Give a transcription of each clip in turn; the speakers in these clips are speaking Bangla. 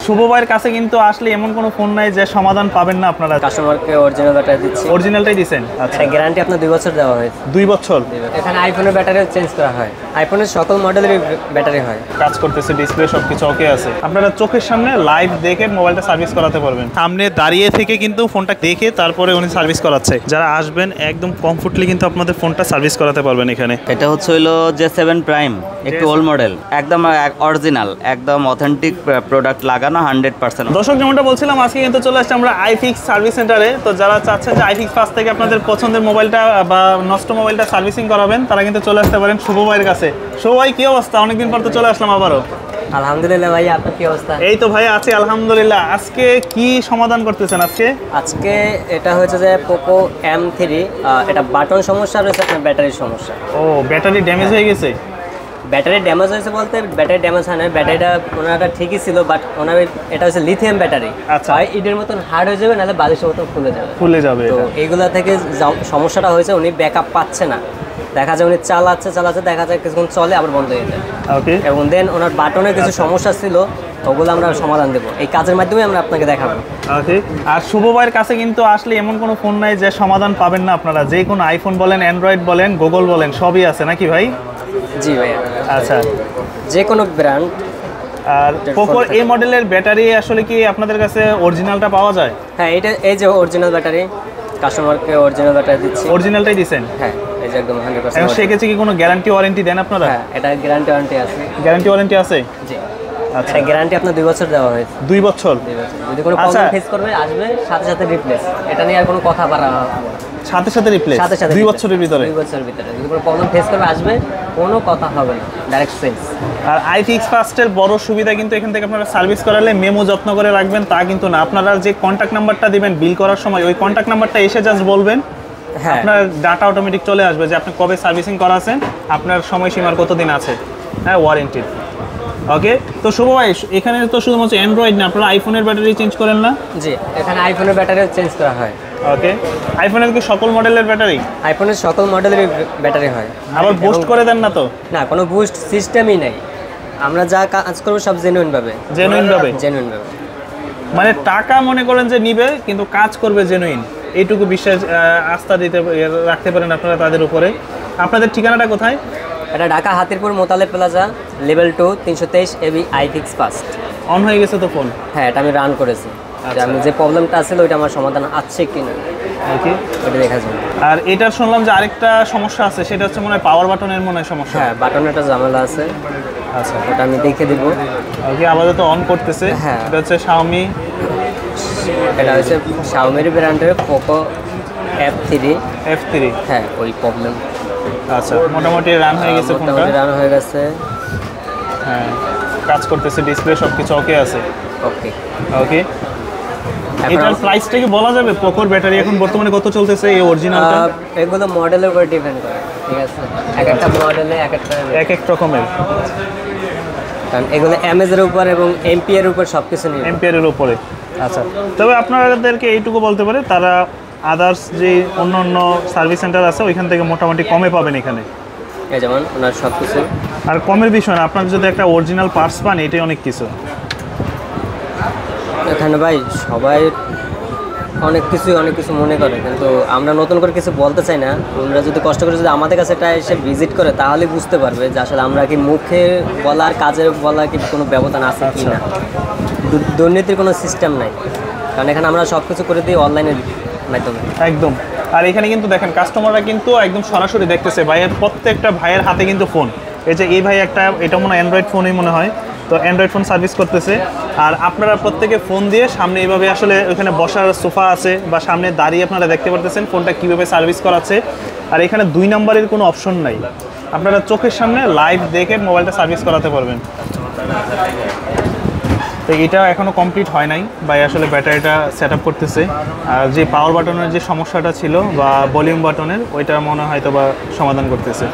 শুভ ভাইয়ের কাছে কিন্তু আসলে এমন কোনো ফোন নাই যে সমাধান পাবেন না আপনারা। কাস্টমারকে অরিজিনাল ব্যাটারি দিচ্ছি। অরিজিনালটাই দিবেন? আচ্ছা, এটা গ্যারান্টি আপনার 2 বছর দেওয়া হয়েছে। 2 বছর? এখানে আইফোনের ব্যাটারি চেঞ্জ করা হয়, আইফোনের সকল মডেলের ব্যাটারি হয়। কাজ করতেছে, ডিসপ্লে সবকিছু ওকে আছে। আপনারা চোখের সামনে লাইভ দেখে মোবাইলটা সার্ভিস করাতে পারবেন। সামনে দাঁড়িয়ে থেকে কিন্তু ফোনটা দেখে তারপরে উনি সার্ভিস করাচ্ছে। যারা আসবেন একদম কমফোর্টলি কিন্তু আপনাদের ফোনটা সার্ভিস করাতে পারবেন এখানে। এটা হচ্ছে হলো J7 প্রাইম, একটু ওল্ড মডেল, একদম অরিজিনাল, একদম অথেন্টিক প্রোডাক্ট লাগানো 100%। দর্শক, যেমনটা বলছিলাম, আজকে কিন্তু চলে আসছে আমরা আইফিক্স সার্ভিস সেন্টারে। তো যারা চাচ্ছেন যে আইফিক্স ফার্স্ট থেকে আপনাদের পছন্দের মোবাইলটা বা নষ্ট মোবাইলটা সার্ভিসিং করাবেন, তারা কিন্তু চলে আসতে পারেন শুভ ভাইয়ের কাছে। শুভ ভাই, কি অবস্থা? অনেকদিন পর তো চলে আসলাম আবারও। আলহামদুলিল্লাহ ভাই, আপনার কি অবস্থা? এই তো ভাই আছি আলহামদুলিল্লাহ। আজকে কি সমাধান করতেছেন আজকে এটা হচ্ছে যে পোকো M3, এটা বাটন সমস্যা রয়েছে, আপনার ব্যাটারির সমস্যা। ও, ব্যাটারি ড্যামেজ হয়ে গেছে? ব্যাটারি ড্যামেজ হয়েছে বলতে ব্যাটারি ড্যামেজ হয় না, ব্যাটারিটা ওনারটা ঠিকই ছিল, বাট ওনার এটা হচ্ছে লিথিয়াম ব্যাটারি। আচ্ছা, হয় ইটের মতন হার্ড হয়ে যাবে, নাহলে বালিশের মতন ফুলে যাবে। তো এইগুলা থেকে সমস্যাটা হয়েছে, উনি ব্যাকআপ পাচ্ছে না। দেখা যায় উনি চালাচ্ছে, দেখা যায় কিছুক্ষণ চলে আবার বন্ধ হয়ে যায়। ওকে। এবং দেন ওনার বাটনের কিছু সমস্যা ছিল, ওগুলো আমরা সমাধান দেবো এই কাজের মাধ্যমে, আমরা আপনাকে দেখাবো। ওকে। আর শুভ ভাইয়ের কাছে কিন্তু আসলে এমন কোনো ফোন নাই যে সমাধান পাবেন না আপনারা। যে কোনো আইফোন বলেন, অ্যান্ড্রয়েড বলেন, গুগল বলেন, সবই আছে নাকি ভাই? জি ভাই। আচ্ছা, যে কোনো ব্র্যান্ড। আর পোকোর এই মডেলের ব্যাটারি আসলে কি আপনাদের কাছে অরিজিনালটা পাওয়া যায়? হ্যাঁ, এই যে অরিজিনাল ব্যাটারি, কাস্টমারকে অরিজিনাল ব্যাটারি দিচ্ছি। অরিজিনালটাই দিবেন? হ্যাঁ, এই যে একদম 100%। এবং সেক্ষেত্রে কি কোনো গ্যারান্টি ওয়ারেন্টি দেন আপনারা? হ্যাঁ, এটা গ্যারান্টি ওয়ারেন্টি আছে। গ্যারান্টি ওয়ারেন্টি আছে? জি। আচ্ছা, গ্যারান্টি আপনার 2 বছর দেওয়া হয়েছে। 2 বছর? যদি কোনো প্রবলেম ফেস করবে, আসবে সাথে সাথে রিপ্লেস। এটা নিয়ে আর কোনো কথা বাড়া সাথে সাথে রিপ্লেস? 2 বছরের ভিতরে? 2 বছরের ভিতরে যদি কোনো প্রবলেম ফেস করবে, আসবে, কোনো কথা হবে না, ডাইরেক্ট সেলস। আর আইফিক্স ফার্স্টের বড় সুবিধা কিন্তু এখান থেকে আপনারা সার্ভিস করালে মেমো যত্ন করে রাখবেন তা কিন্তু না। আপনারা যে কন্ট্যাক্ট নাম্বারটা দিবেন বিল করার সময়, ওই কন্ট্যাক্ট নাম্বারটা এসে জাস্ট বলবেন, আপনার ডাটা অটোমেটিক চলে আসবে যে আপনি কবে সার্ভিসিং করাছেন, আপনার সময়সীমার কতদিন আছে, হ্যাঁ, ওয়ারেন্টির। ওকে। তো শুভ ভাই, এখানে তো শুধুমাত্র অ্যান্ড্রয়েড না, আপনারা আইফোনের ব্যাটারি চেঞ্জ করেন না? জি, এখানে আইফোনের ব্যাটারি চেঞ্জ করা হয়। ওকে। আইফোনের কি সকল মডেলের ব্যাটারি? আইফোনের সকল মডেলের ব্যাটারি হয়। আবার বুস্ট করে দেন না তো? না, কোনো বুস্ট সিস্টেমই নাই। আমরা যা কাজ করব সব জেনুইন ভাবে। মানে টাকা মনে করেন যে নিবে, কিন্তু কাজ করবে জেনুইন, এইটুকু বিশ্বাস আস্থা রাখতে পারেন আপনারা তাদের উপরে। আপনাদের ঠিকানাটা কোথায়? এটা Dhaka Hatirpur Motaleb plaza, level 2, 323 AB iFix first. On হয়ে গেছে তো ফোন? হ্যাঁ, এটা আমি রান করেছি। আমি যে প্রবলেমটা ছিল ওইটা আমার সমাধান আছে কিনা ওটা দেখা যাবে। আর এটার শুনলাম যে আরেকটা সমস্যা আছে, সেটা হচ্ছে মনে হয় পাওয়ার বাটনের মনে হয় সমস্যা। হ্যাঁ, বাটনের একটা ঝামেলা আছে। আচ্ছা, ওটা আমি দেখে দিব। ওকে, আপাতত অন করতেছে। হ্যাঁ, এটা হচ্ছে Xiaomi, এটা হচ্ছে Xiaomi ব্র্যান্ডের পোকো F3। হ্যাঁ, ওই প্রবলেম। আচ্ছা, মোটামুটি রান হয়ে গেছে ফোনটা? রান হয়ে গেছে। হ্যাঁ, কাজ করতেছে, ডিসপ্লে সবকিছু ওকে আছে। ওকে। এটার প্রাইসটা কি বলা যাবে? পোকোর ব্যাটারি এখন বর্তমানে কত চলতেছে এই অরিজিনালটা? এগুলো মডেলের উপর ডিপেন্ড করে, ঠিক আছে? এক একটা মডেলে এক এক রকমের, কারণ এগুলো এমএজের উপর এবং এমপিএর উপর সবকিছু নিয়ে এমপিআর উপরে। আচ্ছা, তবে আপনাদেরকে এইটুকু বলতে পারে, তারা আদার্স যে অন্য সার্ভিস সেন্টার আছে ওইখান থেকে মোটামুটি কমে পাবেন এখানে, যেমন ওনার সবকিছু। আর কমের বিষয় না, আপনার যদি একটা অরিজিনাল পার্টস পান, এটাই অনেক কিছু। এখানে ভাই সবাই অনেক কিছু মনে করে, কিন্তু আমরা নতুন করে কিছু বলতে চাই না। আমরা যদি কষ্ট করে যদি আমাদের কাছে এটা এসে ভিজিট করে, তাহলে বুঝতে পারবে যে আসলে আমরা কি মুখে বলার কাজের বলা কি কোনো ব্যবধান আছে কি না। দুর্নীতির কোনো সিস্টেম নাই, কারণ এখানে আমরা সব কিছু করে দিই অনলাইনের মাধ্যমে। একদম। আর এখানে কিন্তু দেখেন কাস্টমাররা কিন্তু একদম সরাসরি দেখতেছে ভাইয়ের, প্রত্যেকটা ভাইয়ের হাতে কিন্তু ফোন। এই যে এই ভাই একটা, এটা মনে হয় অ্যান্ড্রয়েড ফোনই মনে হয়, তো অ্যান্ড্রয়েড ফোন সার্ভিস করতেছে। আর আপনারা প্রত্যেকে ফোন দিয়ে সামনে এইভাবে আসলে ওইখানে বসার সোফা আছে, বা সামনে দাঁড়িয়ে আপনারা দেখতে পারতেছেন ফোনটা কীভাবে সার্ভিস করাচ্ছে। আর এখানে 2 নম্বরের কোনো অপশন নাই, আপনারা চোখের সামনে লাইভ দেখে মোবাইলটা সার্ভিস করাতে পারবেন। তো এটা এখনও কমপ্লিট হয় নাই, ভাই আসলে ব্যাটারিটা সেট আপ করতেছে। আর যে পাওয়ার বাটনের যে সমস্যাটা ছিল বা ভলিউম বাটনের, ওইটা মনে হয় হয়তো বা সমাধান করতেছে।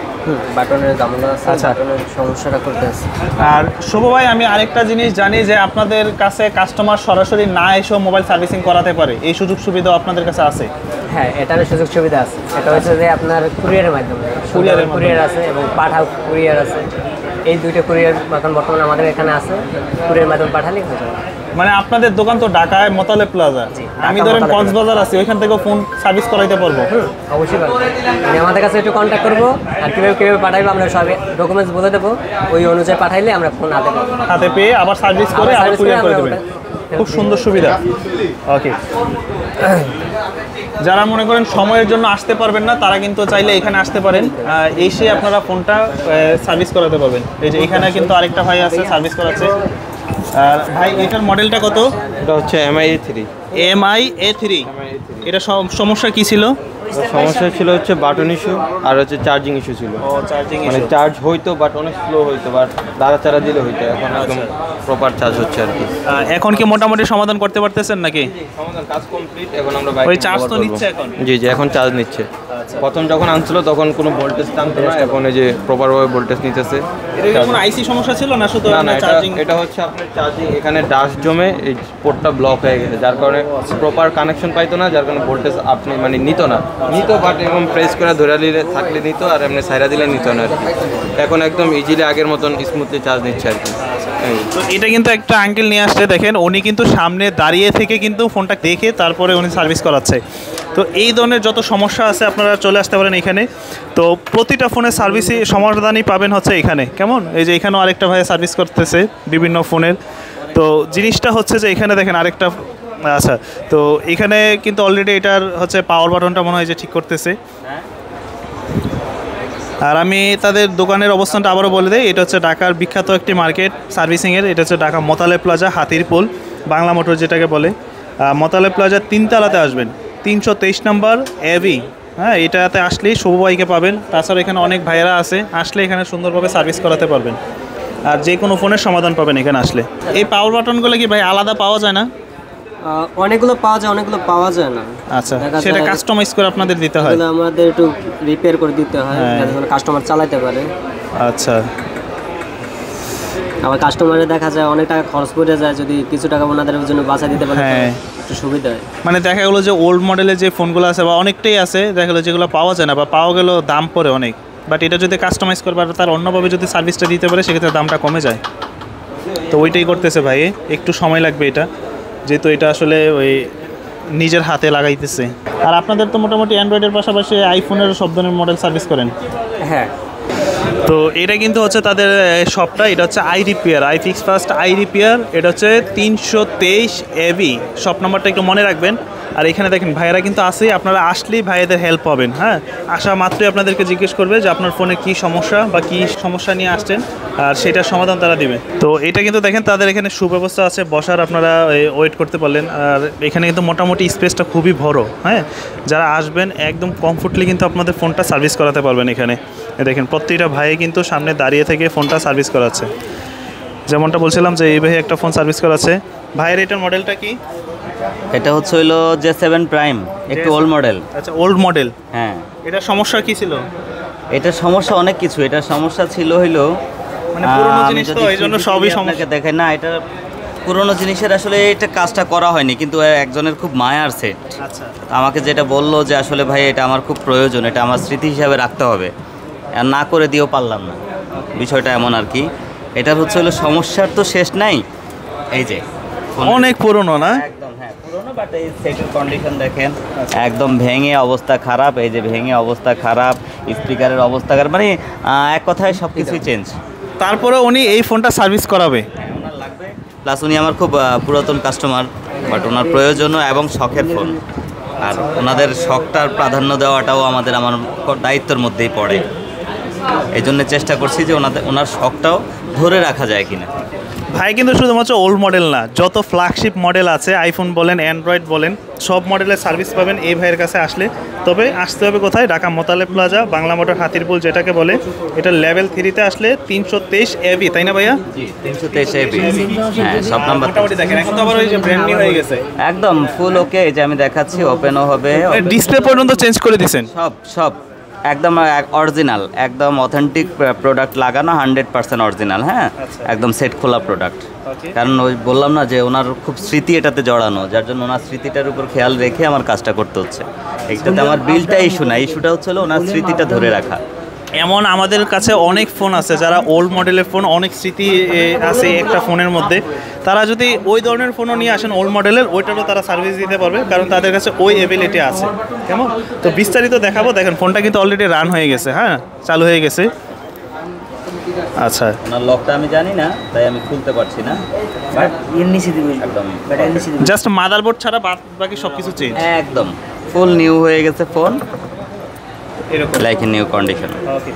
বাটনের ঝামেলা আছে, বাটনের সমস্যাটা করতেছে। আর শুভ ভাই, আমি আরেকটা জিনিস জানি যে আপনাদের কাছে কাস্টমার সরাসরি না এসেও মোবাইল সার্ভিসিং করাতে পারে, এই সুযোগ সুবিধাও আপনাদের কাছে আছে? হ্যাঁ, এটারও সুযোগ সুবিধা আছে। এটা হচ্ছে যে আপনার কুরিয়ারের মাধ্যমে, কুরিয়ার আছে এবং পাঠাও কুরিয়ার আছে। এই দুইটা কুরিয়ার এখন বর্তমানে আমাদের এখানে আছে, কুরিয়ার মাধ্যমে পাঠালেই হয়ে যাবে। মানে আপনাদের দোকান তো ঢাকায় মোতালেব প্লাজা, আমি ধরেন কক্সবাজার আছি, ওইখান থেকে ফোন সার্ভিস করাইতে পারবো? অবশ্যই পারবো। মানে আমাদের কাছে একটু কন্ট্যাক্ট করবো, আর কীভাবে পাঠাইবো আমরা সব ডকুমেন্টস বলে দেবো, ওই অনুযায়ী পাঠাইলে আমরা ফোন হাতে পাবো, হাতে পেয়ে আবার সার্ভিস করে আবার কুরিয়ার করে দেবেন। খুব সুন্দর সুবিধা। ওকে, যারা মনে করেন সময়ের জন্য আসতে পারবেন না তারা কিন্তু চাইলে এখানে আসতে পারেন, এসে আপনারা ফোনটা সার্ভিস করাতে পারবেন। এই যে এখানে কিন্তু আরেকটা ভাই আছে সার্ভিস করাচ্ছে। আর ভাই এটার মডেলটা কত? এটা হচ্ছে MI-A3। MI-A3, এটা সমস্যা কি ছিল? সমস্যা ছিল হচ্ছে বাটন ইস্যু আর হচ্ছে চার্জিং ইস্যু ছিল। চার্জিং মানে ইস্যু। চার্জ হইতো বাট অনেক স্লো হইতো, বাট দাঁড়াচাড়া দিলে হইতো, এখন একদম প্রপার চার্জ হচ্ছে আর কি। এখন কি মোটামুটি সমাধান করতে পারতেছেন নাকি? সমাধান কাজ কমপ্লিট, এখন আমরা ওই চার্জ তো নিচ্ছে এখন? জি জি, এখন চার্জ নিচ্ছে। প্রথম যখন আনছিল তখন কোনো ভোল্টেজ টানতো না, এখন এই যে প্রপারভাবে ভোল্টেজ নিতেছে। এটা কোনো আইসি সমস্যা ছিল না শুধু না না, চার্জিং? এটা হচ্ছে আপনার চার্জিং, এখানে ডাস্ট জমে এই পোর্টটা ব্লক হয়ে গেছে, যার কারণে প্রপার কানেকশন পাইতো না, যার কারণে ভোল্টেজ আপনি মানে নিত না, বাট এরকম প্রেস করে ধরে দিলে থাকলে নিত, আর এমনি সাইরা দিলে নিত না আর কি। এখন একদম ইজিলি আগের মতন স্মুথলি চার্জ নিচ্ছে আর কি। তো এটা কিন্তু একটা আঙ্কেল নিয়ে আসছে, দেখেন উনি কিন্তু সামনে দাঁড়িয়ে থেকে কিন্তু ফোনটা দেখে তারপরে উনি সার্ভিস করাচ্ছে। তো এই ধরনের যত সমস্যা আছে আপনারা চলে আসতে পারেন এখানে। তো প্রতিটা ফোনের সার্ভিসই সমাধানই পাবেন হচ্ছে এখানে, কেমন? এই যে এখানেও আরেকটা ভাই সার্ভিস করতেছে বিভিন্ন ফোনের। তো জিনিসটা হচ্ছে যে এখানে দেখেন আরেকটা, আচ্ছা তো এখানে কিন্তু অলরেডি এটার হচ্ছে পাওয়ার বাটনটা মনে হয় যে ঠিক করতেছে। আর আমি তাদের দোকানের অবস্থানটা আবারও বলে দিই, এটা হচ্ছে ঢাকার বিখ্যাত একটি মার্কেট সার্ভিসিংয়ের, এটা হচ্ছে ঢাকা মোতালেব প্লাজা, হাতিরপুল, বাংলা মোটর যেটাকে বলে। মোতালেব প্লাজার 3 তলাতে আসবেন, 323 নম্বর AV। হ্যাঁ, এটাতে আসলেই শুভ ভাইকে পাবেন। তাছাড়া এখানে অনেক ভাইয়েরা আছে, আসলে এখানে সুন্দরভাবে সার্ভিস করাতে পারবেন, আর যে কোনো ফোনের সমাধান পাবেন এখানে আসলে। এই পাওয়ার বাটনগুলো কি ভাই আলাদা পাওয়া যায় না? অনেকগুলো পাওয়া যায়, অনেকগুলো পাওয়া যায় না। আচ্ছা, সেটা কাস্টমাইজ করে আপনাদের দিতে হয়? আমাদের একটু রিপেয়ার করে দিতে হয়, যাতে কাস্টমার চালাতে পারে। আচ্ছা, আবার কাস্টমারে দেখা যায় অনেক টাকা খরচ করে যায়, যদি কিছু টাকা ওনাদের জন্য বাঁচা দিতে পারে একটু সুবিধা হয়। মানে দেখা গেলো যে ওল্ড মডেলের যে ফোনগুলো আছে বা অনেকটাই আছে, দেখা গেলো যেগুলো পাওয়া যায় না বা পাওয়া গেলেও দাম পড়ে অনেক, বাট এটা যদি কাস্টমাইজ করবে আর তার অন্যভাবে যদি সার্ভিসটা দিতে পারে সেক্ষেত্রে দামটা কমে যায়। তো ওইটাই করতেছে ভাই, একটু সময় লাগবে এটা, যেহেতু এটা আসলে ওই নিজের হাতে লাগাইতেছে। আর আপনাদের তো মোটামুটি অ্যান্ড্রয়েডের পাশাপাশি আইফোনের সব ধরনের মডেল সার্ভিস করেন? হ্যাঁ। তো এটা কিন্তু হচ্ছে তাদের শপটা, এটা হচ্ছে I repair, I fix first I repair. এটা হচ্ছে 323 AV, শপ নাম্বারটা একটু মনে রাখবেন। আর এখানে দেখেন ভাইয়েরা কিন্তু আসেই, আপনারা আসলেই ভাইয়াদের হেল্প পাবেন। হ্যাঁ, আসা মাত্রই আপনাদেরকে জিজ্ঞেস করবে যে আপনার ফোনে কী সমস্যা বা কী সমস্যা নিয়ে আসছেন, আর সেটার সমাধান তারা দিবে। তো এটা কিন্তু দেখেন তাদের এখানে সুব্যবস্থা আছে বসার, আপনারা ওয়েট করতে পারলেন। আর এখানে কিন্তু মোটামুটি স্পেসটা খুবই বড়। হ্যাঁ, যারা আসবেন একদম কমফোর্টলি কিন্তু আপনাদের ফোনটা সার্ভিস করাতে পারবেন এখানে। দেখেন প্রত্যেকটা ভাই কিন্তু সামনে দাঁড়িয়ে থেকে ফোনটা সার্ভিস করাচ্ছে। যেমনটা বলছিলাম যে এই ভাই একটা ফোন সার্ভিস করাচ্ছে। ভাইয়ের এটার মডেলটা কি? এটা হচ্ছে হলো J7 প্রাইম, একটু ওল্ড মডেল। আচ্ছা, ওল্ড মডেল। হ্যাঁ, এটা সমস্যা কি ছিল? এটা সমস্যা অনেক কিছু। এটা সমস্যা ছিল হইলো মানে পুরনো জিনিস তো, এইজন্য সবই সমস্যা। দেখেন না, এটা পুরনো জিনিসের আসলে এটা কাজটা করা হয়নি, কিন্তু একজনের খুব মায়ার সেট। আচ্ছা, আমাকে যেটা বললো যে আসলে ভাই এটা আমার খুব প্রয়োজন, এটা আমার স্মৃতি হিসাবে রাখতে হবে, আর না করে দিয়েও পারলাম না। বিষয়টা এমন আর কি। এটার হচ্ছে হলো সমস্যার তো শেষ নাই। এই যে অনেক পুরনো না? একদম, হ্যাঁ পুরনো, বাট এই সেটের কন্ডিশন দেখেন একদম ভেঙে অবস্থা খারাপ। এই যে ভেঙে অবস্থা খারাপ, স্পিকারের অবস্থা খারাপ, মানে এক কথায় সব কিছুই চেঞ্জ। তারপরে উনি এই ফোনটা সার্ভিস করাবে? ওনার লাগবে, প্লাস উনি আমার খুব পুরাতন কাস্টমার, বাট ওনার প্রয়োজনও এবং শখের ফোন, আর ওনাদের শখটার প্রাধান্য দেওয়াটাও আমার দায়িত্বের মধ্যেই পড়ে। এই জন্য চেষ্টা করছি যে ওনার শখটাও ধরে রাখা যায় কিনা। ভাই কিন্তু শুধুমাত্র ওল্ড মডেল না, যত ফ্ল্যাগশিপ মডেল আছে, আইফোন বলেন অ্যান্ড্রয়েড বলেন, সব মডেলের সার্ভিস পাবেন এই ভাইয়ের কাছে আসলে। তবে আসতে হবে কোথায়? ঢাকা মোতালেব প্লাজা, বাংলা মোটর, হাতিরপুল যেটাকে বলে। এটা লেভেল 3-তে আসলে 323 AV, তাই না ভাইয়া? 323 AV, হ্যাঁ সব নাম্বার মোটামুটি দেখেন। এখন তো আবার ওই যে ব্র্যান্ড নিউ হয়ে গেছে, একদম ফুল ওকে। এই যে আমি দেখাচ্ছি, ওপেনও হবে, ডিসপ্লে পর্যন্ত চেঞ্জ করে দিয়েছেন। সব একদম অরিজিনাল, একদম অথেন্টিক প্রোডাক্ট লাগানো, 100% অরিজিনাল। হ্যাঁ, একদম সেট খোলা প্রোডাক্ট। কারণ ওই বললাম না যে ওনার খুব স্মৃতি এটাতে জড়ানো, যার জন্য ওনার স্মৃতিটার উপর খেয়াল রেখে আমার কাজটা করতে হচ্ছে। এইটাতে আমার বিলটা ইস্যু না, ইস্যুটা হচ্ছে ওনার স্মৃতিটা ধরে রাখা। এমন আমাদের কাছে অনেক ফোন আছে যারা ওল্ড মডেলের ফোন, অনেক স্মৃতি আছে একটা ফোনের মধ্যে, তারা যদি ওই ধরনের ফোনও নিয়ে আসেন ওল্ড মডেলের, ওইটারও তারা সার্ভিস দিতে পারবে, কারণ তাদের কাছে ওই এবিলিটি আছে। কেমন? তো বিস্তারিত দেখাবো। দেখেন ফোনটা কিন্তু অলরেডি রান হয়ে গেছে, হ্যাঁ চালু হয়ে গেছে। আচ্ছা, ওনার লকটা আমি জানি না, তাই আমি খুলতে পারছি না, বাট একদম জাস্ট মাদারবোর্ড ছাড়া বাকি সব কিছু চেঞ্জ, একদম ফুল নিউ হয়ে গেছে ফোন, এরকম লাইক ইন নিউ কন্ডিশন। ওকে।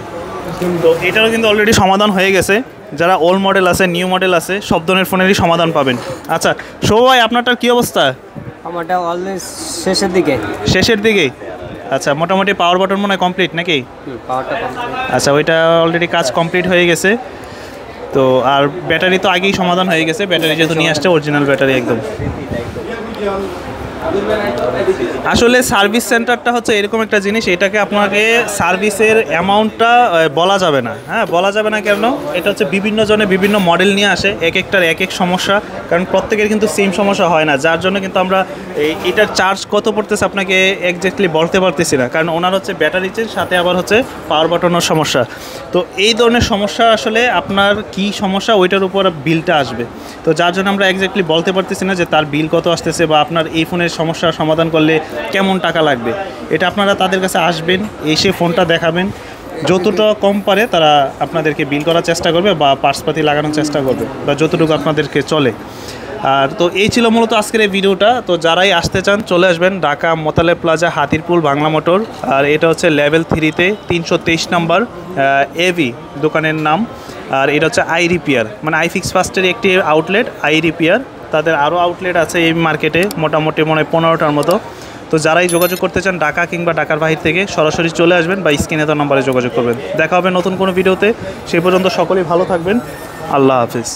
তো এটারও কিন্তু অলরেডি সমাধান হয়ে গেছে। যারা ওল্ড মডেল আছে, নিউ মডেল আছে, সব ধরনের ফোনেরই সমাধান পাবেন। আচ্ছা সবাই, আপনারটার কী অবস্থা? আমারটা অলওয়েজ শেষের দিকে। শেষের দিকেই? আচ্ছা, মোটামুটি পাওয়ার বাটন মনে হয় কমপ্লিট নাকি? পাওয়ারটা কমপ্লিট। আচ্ছা, ওইটা অলরেডি কাজ কমপ্লিট হয়ে গেছে। তো আর ব্যাটারি তো আগেই সমাধান হয়ে গেছে, ব্যাটারি যেহেতু নিয়ে আসছে অরিজিনাল ব্যাটারি একদম। আসলে সার্ভিস সেন্টারটা হচ্ছে এরকম একটা জিনিস, এটাকে আপনাকে সার্ভিসের অ্যামাউন্টটা বলা যাবে না। হ্যাঁ, বলা যাবে না কেন? এটা হচ্ছে বিভিন্ন জনে বিভিন্ন মডেল নিয়ে আসে, এক একটার এক এক সমস্যা, কারণ প্রত্যেকের কিন্তু সেম সমস্যা হয় না, যার জন্য কিন্তু আমরা এটার চার্জ কত পড়তেছে আপনাকে এক্স্যাক্টলি বলতে পারতেছি না, কারণ ওনার হচ্ছে ব্যাটারি চেঞ্জ, সাথে আবার হচ্ছে পাওয়ার বাটনের সমস্যা। তো এই ধরনের সমস্যা আসলে আপনার কি সমস্যা ওইটার উপর বিলটা আসবে, তো যার জন্য আমরা এক্স্যাক্টলি বলতে পারতেছি না যে তার বিল কত আসতেছে বা আপনার এই ফোনের সমস্যার সমাধান করলে কেমন টাকা লাগবে। এটা আপনারা তাদের কাছে আসবেন, এসে ফোনটা দেখাবেন, যতটা কম পারে তারা আপনাদেরকে বিল করার চেষ্টা করবে বা পার্টসপাতি লাগানোর চেষ্টা করবে, বা যতটুকু আপনাদেরকে চলে। আর তো এই ছিল মূলত আজকের এই ভিডিওটা। তো যারাই আসতে চান চলে আসবেন ঢাকা মোতালেব প্লাজা, হাতিরপুল, বাংলা মোটর। আর এটা হচ্ছে লেভেল 3-তে 323 নম্বর এভি দোকানের নাম। আর এটা হচ্ছে আই রিপেয়ার, মানে আইফিক্স ফার্স্টের একটি আউটলেট আই রিপেয়ার। তাদের আরও আউটলেট আছে এই মার্কেটে, মোটামুটি মনে হয় 15টার মতো। তো যারাই যোগাযোগ করতে চান ঢাকা কিংবা ঢাকার বাহির থেকে, সরাসরি চলে আসবেন বা স্ক্রিনে তো নম্বরে যোগাযোগ করবেন। দেখা হবে নতুন কোনো ভিডিওতে, সেই পর্যন্ত সকলেই ভালো থাকবেন। আল্লাহ হাফিজ।